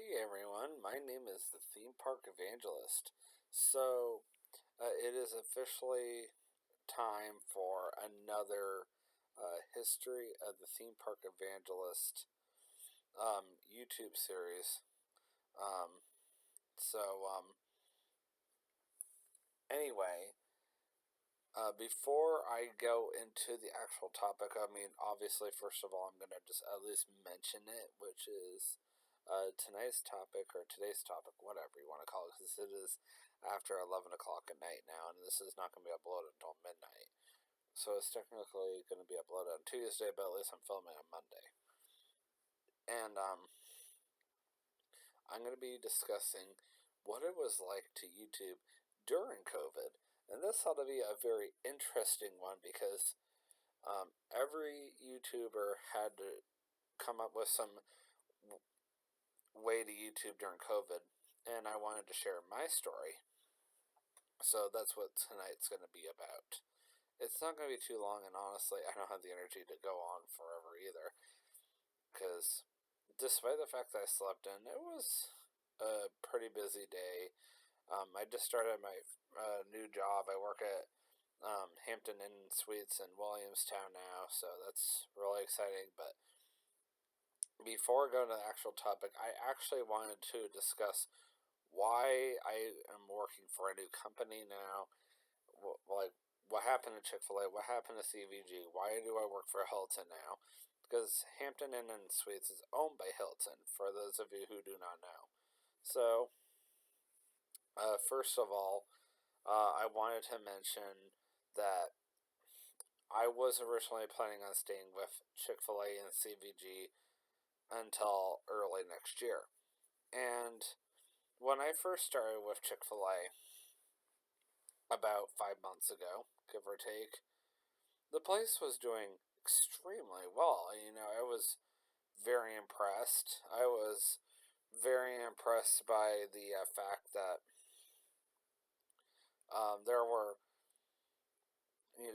Hey everyone, my name is the Theme Park Evangelist. So, it is officially time for another History of the Theme Park Evangelist YouTube series. Um, so, anyway, before I go into the actual topic, I mean, obviously, first of all, I'm going to just at least mention it, which is tonight's topic, or today's topic, whatever you want to call it, because it is after 11 o'clock at night now, and this is not going to be uploaded until midnight. So it's technically going to be uploaded on Tuesday, but at least I'm filming on Monday. And I'm going to be discussing what it was like to YouTube during COVID. And this ought to be a very interesting one because every YouTuber had to come up with some way to YouTube during COVID, and I wanted to share my story. So that's what tonight's going to be about. It's not going to be too long, and honestly, I don't have the energy to go on forever either. Because despite the fact that I slept in, it was a pretty busy day. I just started my new job. I work at Hampton Inn Suites in Williamstown now, so that's really exciting. But before going to the actual topic, I actually wanted to discuss why I am working for a new company now. Like, what happened to Chick-fil-A? What happened to CVG? Why do I work for Hilton now? Because Hampton Inn and Suites is owned by Hilton, for those of you who do not know. So, first of all, I wanted to mention that I was originally planning on staying with Chick-fil-A and CVG until early next year. And when I first started with Chick-fil-A, about 5 months ago, give or take, the place was doing extremely well. I was very impressed. I was very impressed by the fact that there were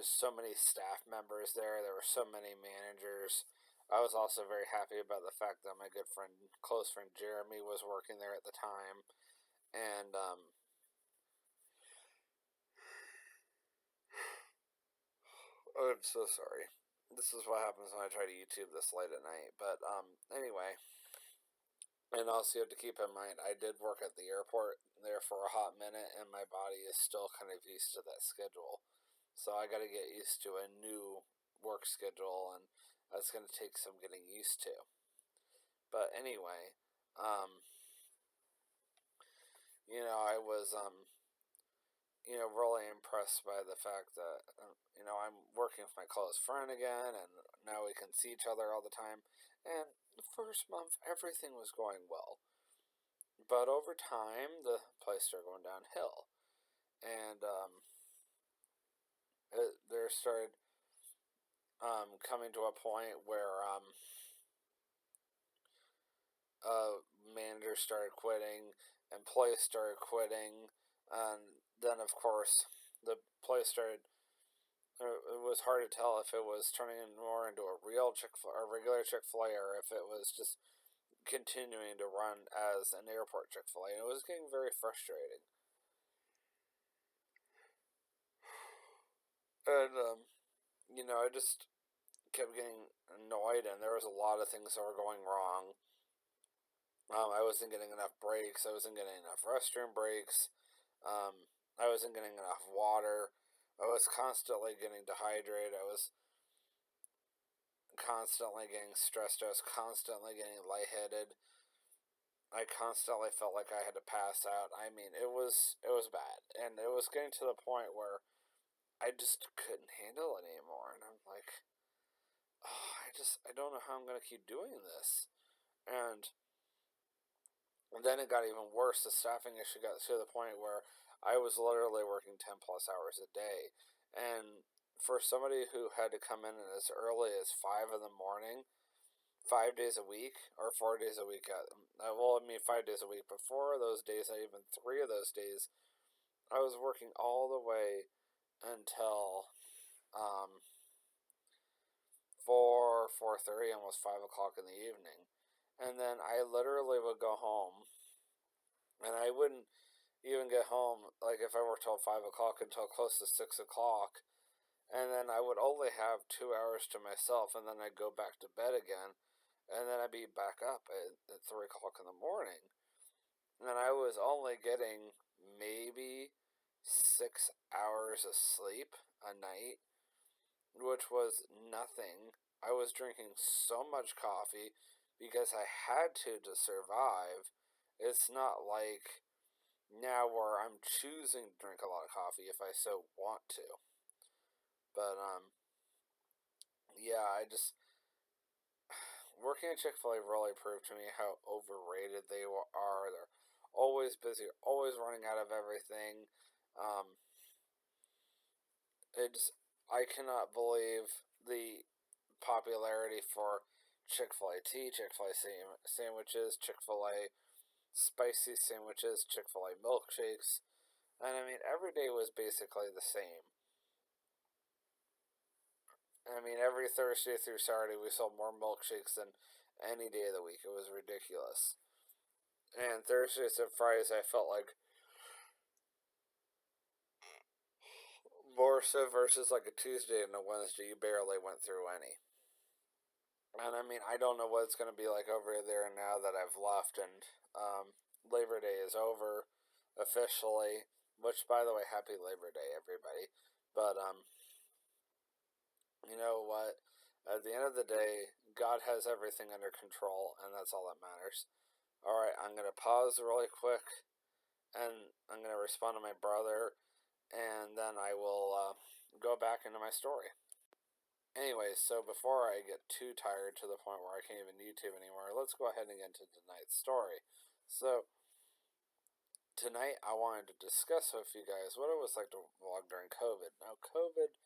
so many staff members there. There were so many managers. I was also very happy about the fact that my good friend, close friend Jeremy, was working there at the time, and I'm so sorry. This is what happens when I try to YouTube this late at night. But anyway, and also you have to keep in mind, I did work at the airport there for a hot minute, and my body is still kind of used to that schedule. So I got to get used to a new work schedule, and that's going to take some getting used to. But anyway, I was really impressed by the fact that I'm working with my close friend again, and now we can see each other all the time. And the first month, everything was going well, but over time, the place started going downhill, and there started coming to a point where managers started quitting, employees started quitting, and then of course the place started. It was hard to tell if it was turning more into a real a regular Chick-fil-A, or if it was just continuing to run as an airport Chick-fil-A, and it was getting very frustrating. And I just kept getting annoyed, and there was a lot of things that were going wrong. I wasn't getting enough breaks. I wasn't getting enough restroom breaks. I wasn't getting enough water. I was constantly getting dehydrated. I was constantly getting stressed. I was constantly getting lightheaded. I constantly felt like I had to pass out. I mean, it was bad, and it was getting to the point where I just couldn't handle it anymore. And I'm like, oh, I don't know how I'm gonna keep doing this. And then it got even worse. The staffing issue got to the point where I was literally working 10 plus hours a day. And for somebody who had to come in as early as 5 in the morning, 5 days a week, or 4 days a week, 5 days a week, but 4 of those days, not even 3 of those days, I was working all the way until 4, 4:30, almost 5 o'clock in the evening. And then I literally would go home, and I wouldn't even get home, like if I worked till 5 o'clock, until close to 6 o'clock. And then I would only have 2 hours to myself, and then I'd go back to bed again, and then I'd be back up at 3 o'clock in the morning. And I was only getting maybe 6 hours of sleep a night, which was nothing. I was drinking so much coffee because I had to survive. It's not like now where I'm choosing to drink a lot of coffee if I so want to. But yeah, I just working at Chick-fil-A really proved to me how overrated they are. They're always busy, always running out of everything. Um, it's I cannot believe the popularity for Chick-fil-A tea, Chick-fil-A sandwiches, Chick-fil-A spicy sandwiches, Chick-fil-A milkshakes. And I mean, every day was basically the same. I mean, every Thursday through Saturday, we sold more milkshakes than any day of the week. It was ridiculous. And Thursdays and Fridays, I felt like more so versus like a Tuesday and a Wednesday, you barely went through any. And I mean, I don't know what it's going to be like over there now that I've left and Labor Day is over officially. Which, by the way, happy Labor Day, everybody. But you know what? At the end of the day, God has everything under control, and that's all that matters. All right, I'm going to pause really quick, and I'm going to respond to my brother, and then I will go back into my story. Anyways, so before I get too tired to the point where I can't even YouTube anymore, let's go ahead and get into tonight's story. So, tonight I wanted to discuss with you guys what it was like to vlog during COVID. Now, COVID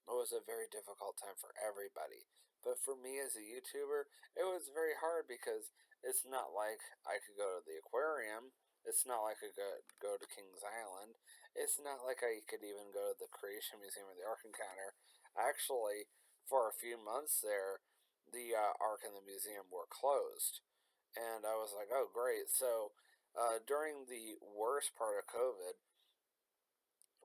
was a very difficult time for everybody, but for me as a YouTuber, it was very hard because it's not like I could go to the aquarium. It's not like I could go to Kings Island. It's not like I could even go to the Creation Museum or the Ark Encounter. Actually, for a few months there, the Ark and the museum were closed. And I was like, oh, great. So during the worst part of COVID,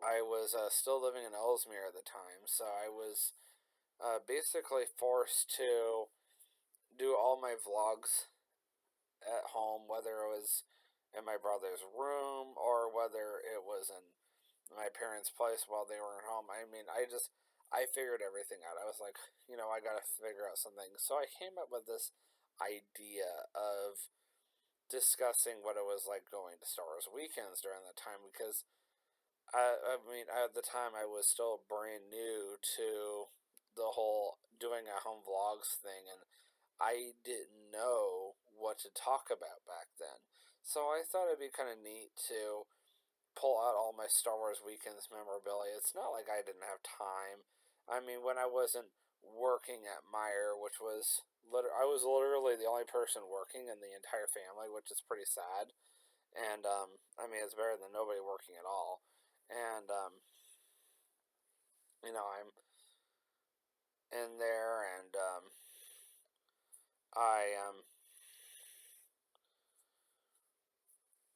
I was still living in Ellesmere at the time. So I was basically forced to do all my vlogs at home, whether it was in my brother's room or whether it was in my parents' place while they were at home. I mean, I figured everything out. I was like, I gotta figure out something. So I came up with this idea of discussing what it was like going to Star Wars weekends during that time because I mean, at the time I was still brand new to the whole doing at home vlogs thing, and I didn't know what to talk about back then. So I thought it'd be kind of neat to pull out all my Star Wars Weekends memorabilia. It's not like I didn't have time. I mean, when I wasn't working at Meyer, which was I was literally the only person working in the entire family, which is pretty sad. And I mean, it's better than nobody working at all. And I'm in there, and I am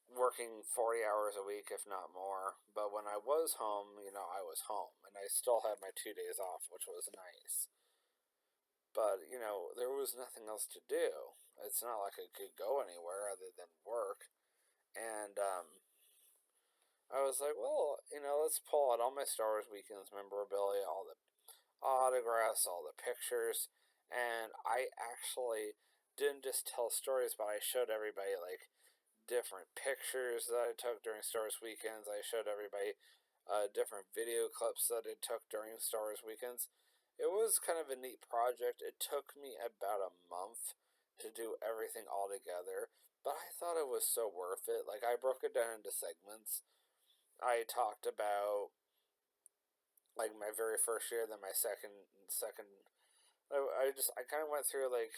working 40 hours a week, if not more. But when I was home, I was home, and I still had my 2 days off, which was nice. But, there was nothing else to do. It's not like I could go anywhere other than work. And I was like, well, let's pull out all my Star Wars Weekends memorabilia, all the autographs, all the pictures. And I actually didn't just tell stories, but I showed everybody, like, different pictures that I took during Star Wars Weekends. I showed everybody different video clips that I took during Star Wars Weekends. It was kind of a neat project. It took me about a month to do everything all together, but I thought it was so worth it. Like, I broke it down into segments. I talked about like my very first year, then my second. I kind of went through like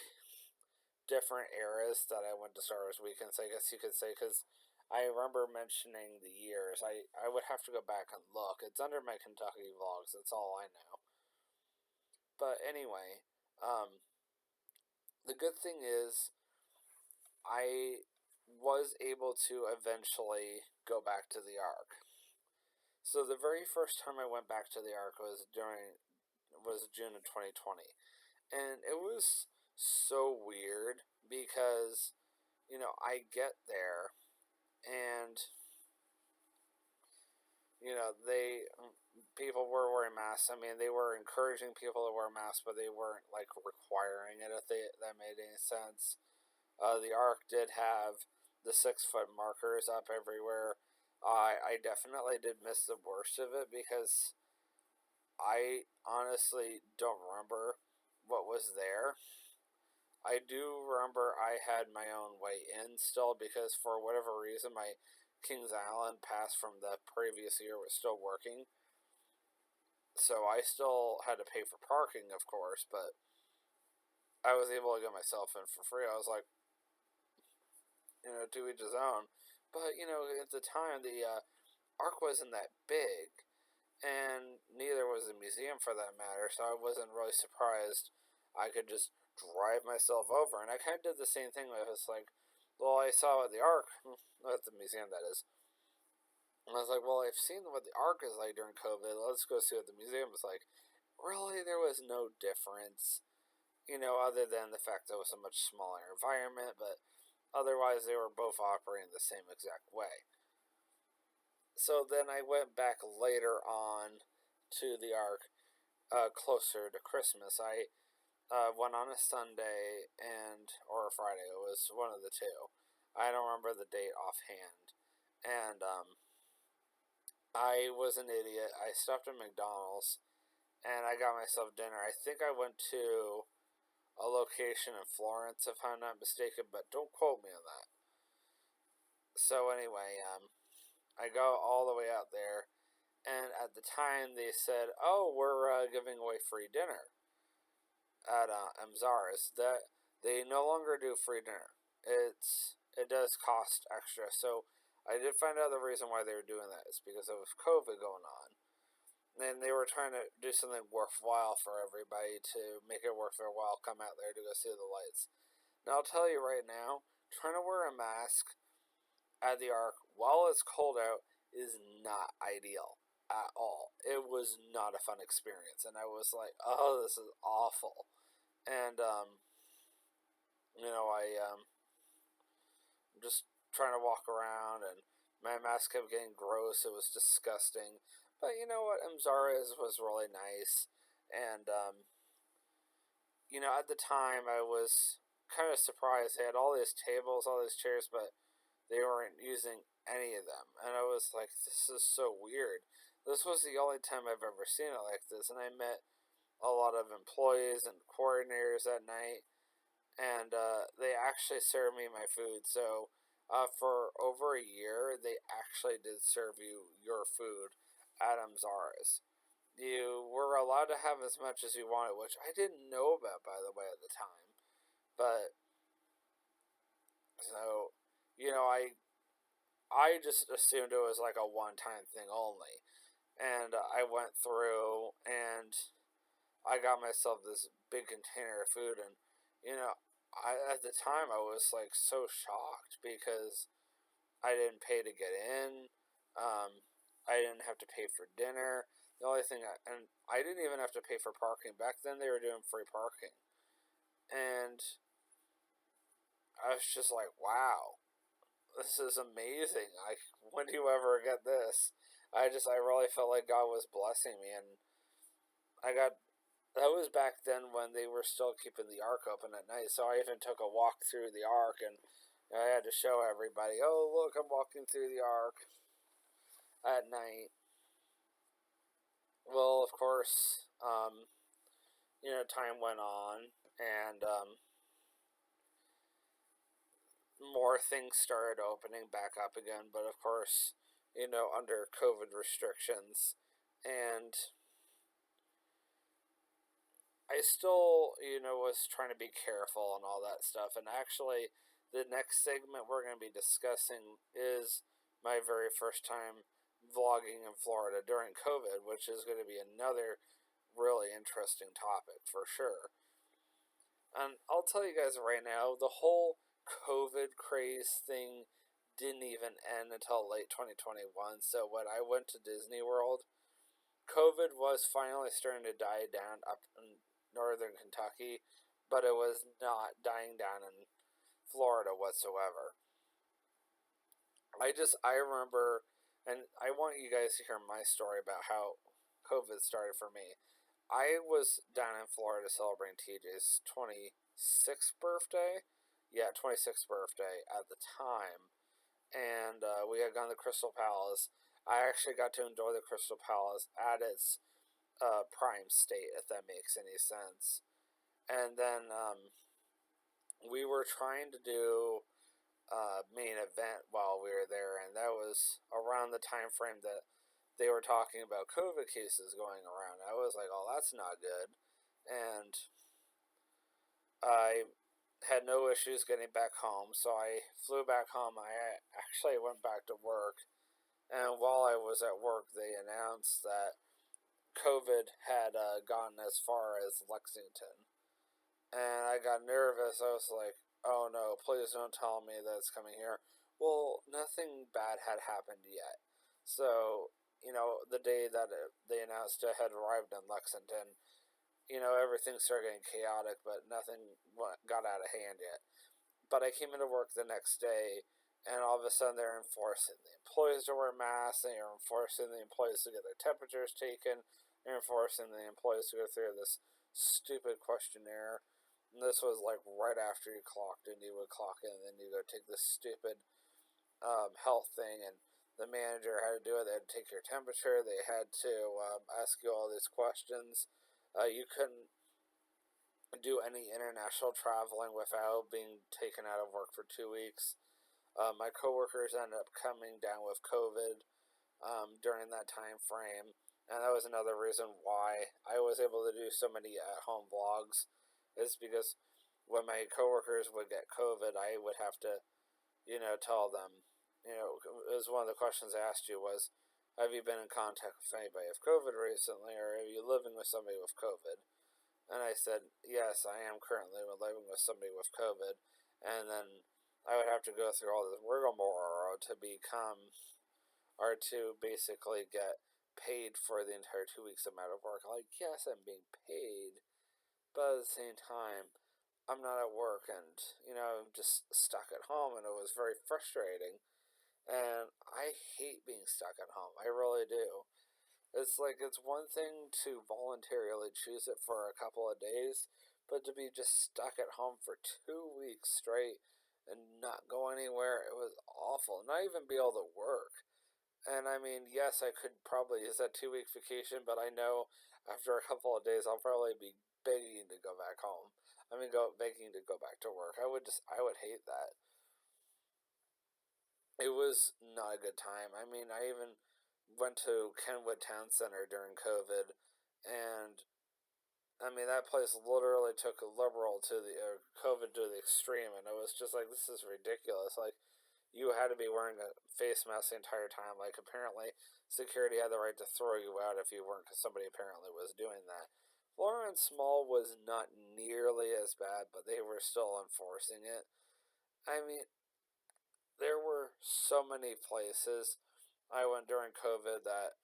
different eras that I went to Star Wars Weekends, I guess you could say, because I remember mentioning the years. I would have to go back and look. It's under my Kentucky vlogs. That's all I know. But anyway, the good thing is I was able to eventually go back to the Ark. So the very first time I went back to the Ark was June of 2020, and it was so weird because I get there and they people were wearing masks. I mean, they were encouraging people to wear masks, but they weren't like requiring it. If that made any sense. The Ark did have the 6 foot markers up everywhere. I definitely did miss the worst of it because I honestly don't remember what was there. I do remember I had my own way in still because for whatever reason my Kings Island pass from the previous year was still working. So I still had to pay for parking, of course, but I was able to get myself in for free. I was like, to each his own. But, at the time, the Ark wasn't that big, and neither was the museum for that matter, so I wasn't really surprised I could just drive myself over. And I kind of did the same thing. I was like, well, I saw at the Ark, at the museum, that is. And I was like, well, I've seen what the Ark is like during COVID. Let's go see what the museum is like. Really, there was no difference, other than the fact that it was a much smaller environment, but otherwise they were both operating the same exact way. So then I went back later on to the Ark, closer to Christmas. I went on a Sunday or a Friday. It was one of the two. I don't remember the date offhand. And I was an idiot. I stopped at McDonald's and I got myself dinner. I think I went to a location in Florence, if I'm not mistaken, but don't quote me on that. So anyway, I go all the way out there, and at the time they said, "Oh, we're giving away free dinner at Mzara's." That they no longer do free dinner. It does cost extra. So I did find out the reason why they were doing that is because there was COVID going on, and they were trying to do something worthwhile for everybody to make it worth their while. Come out there to go see the lights. Now I'll tell you right now, trying to wear a mask at the Ark while it's cold out is not ideal at all. It was not a fun experience, and I was like, "Oh, this is awful." And I just trying to walk around, and my mask kept getting gross. It was disgusting. But you know what? Mzara's was really nice, and at the time I was kind of surprised. They had all these tables, all these chairs, but they weren't using any of them. And I was like, this is so weird. This was the only time I've ever seen it like this. And I met a lot of employees and coordinators that night, and they actually served me my food. So for over a year, they actually did serve you your food at Mzara's. You were allowed to have as much as you wanted, which I didn't know about, by the way, at the time. But so, I just assumed it was like a one-time thing only. And I went through and I got myself this big container of food, and at the time I was like so shocked because I didn't pay to get in. I didn't have to pay for dinner. The only thing, and I didn't even have to pay for parking. Back then they were doing free parking, and I was just like, wow, this is amazing. Like, when do you ever get this? I really felt like God was blessing me, and I got. That was back then when they were still keeping the Ark open at night, so I even took a walk through the Ark, and I had to show everybody, oh, look, I'm walking through the Ark at night. Well, of course, time went on, and more things started opening back up again, but of course, under COVID restrictions. And I still, was trying to be careful and all that stuff. And actually, the next segment we're going to be discussing is my very first time vlogging in Florida during COVID, which is going to be another really interesting topic for sure. And I'll tell you guys right now, the whole COVID craze thing didn't even end until late 2021. So when I went to Disney World, COVID was finally starting to die down up in northern Kentucky, but it was not dying down in Florida whatsoever. I remember, and I want you guys to hear my story about how COVID started for me. I was down in Florida celebrating TJ's 26th birthday. Yeah, 26th birthday at the time. And we had gone to Crystal Palace. I actually got to enjoy the Crystal Palace at its prime state, if that makes any sense. And then we were trying to do main event while we were there, and that was around the time frame that they were talking about COVID cases going around. I was like, oh, that's not good. And I had no issues getting back home, so I flew back home. I actually went back to work, and while I was at work, they announced that COVID had gotten as far as Lexington. And I got nervous. I was like, oh no, please don't tell me that it's coming here. Well, nothing bad had happened yet. So, the day that they announced it had arrived in Lexington, everything started getting chaotic, but nothing got out of hand yet. But I came into work the next day, and all of a sudden they're enforcing the employees to wear masks, and they're enforcing the employees to get their temperatures taken, they're enforcing the employees to go through this stupid questionnaire. And this was like right after you clocked in, you would clock in, and then you go take this stupid health thing, and the manager had to do it. They had to take your temperature, they had to ask you all these questions. You couldn't do any international traveling without being taken out of work for 2 weeks. My coworkers ended up coming down with COVID during that time frame, and that was another reason why I was able to do so many at-home vlogs. Is because when my coworkers would get COVID, I would have to, tell them. It was one of the questions I asked you was, have you been in contact with anybody with COVID recently, or are you living with somebody with COVID? And I said, yes, I am currently living with somebody with COVID. And then I would have to go through all this rigmarole to become, or to basically get paid for the entire 2 weeks I'm out of work. Like, yes, I'm being paid, but at the same time, I'm not at work, and I'm just stuck at home, and it was very frustrating. And I hate being stuck at home. I really do. It's like it's one thing to voluntarily choose it for a couple of days, but to be just stuck at home for 2 weeks straight and not go anywhere, it was awful. Not even be able to work. And I mean, yes, I could probably use that 2 week vacation, but I know after a couple of days, I'll probably be begging to go back home. Begging to go back to work. I would hate that. It was not a good time. I mean, I even went to Kenwood Town Center during COVID, and I mean, that place literally took a liberal to the COVID to the extreme, and it was just like, this is ridiculous. Like, you had to be wearing a face mask the entire time. Like, apparently, security had the right to throw you out if you weren't, because somebody apparently was doing that. Florence Mall was not nearly as bad, but they were still enforcing it. I mean, there were so many places I went during COVID that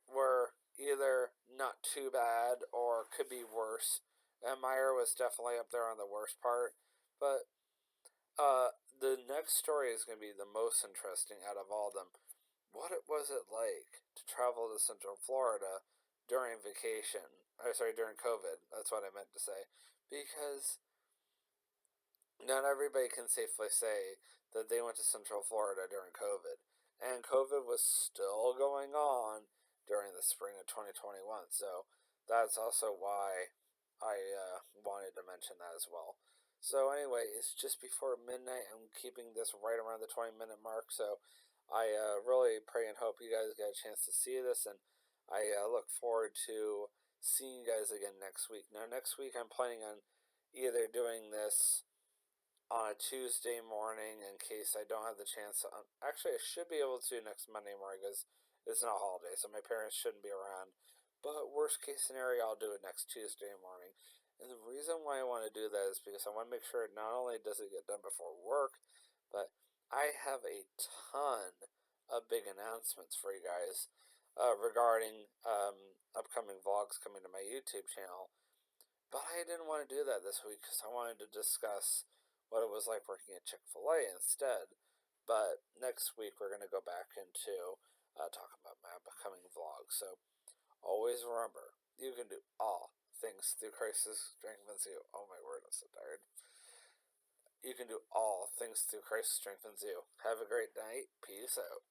were either not too bad or could be worse. And Meyer was definitely up there on the worst part. But the next story is going to be the most interesting out of all of them. What was it like to travel to Central Florida during vacation? During COVID. That's what I meant to say. Because not everybody can safely say that they went to Central Florida during COVID. And COVID was still going on during the spring of 2021. So that's also why I wanted to mention that as well. So anyway, it's just before midnight. I'm keeping this right around the 20-minute mark. So I really pray and hope you guys get a chance to see this. And I look forward to seeing you guys again next week. Now, next week I'm planning on either doing this on a Tuesday morning in case I don't have the chance to. Actually, I should be able to next Monday morning because it's not a holiday, so my parents shouldn't be around. But worst case scenario, I'll do it next Tuesday morning. And the reason why I want to do that is because I want to make sure not only does it get done before work, but I have a ton of big announcements for you guys regarding upcoming vlogs coming to my YouTube channel. But I didn't want to do that this week because I wanted to discuss what it was like working at Chick-fil-A instead. But next week we're going to go back into talking about my upcoming vlog. So always remember, you can do all things through Christ who strengthens you. Oh my word, I'm so tired. You can do all things through Christ who strengthens you. Have a great night. Peace out.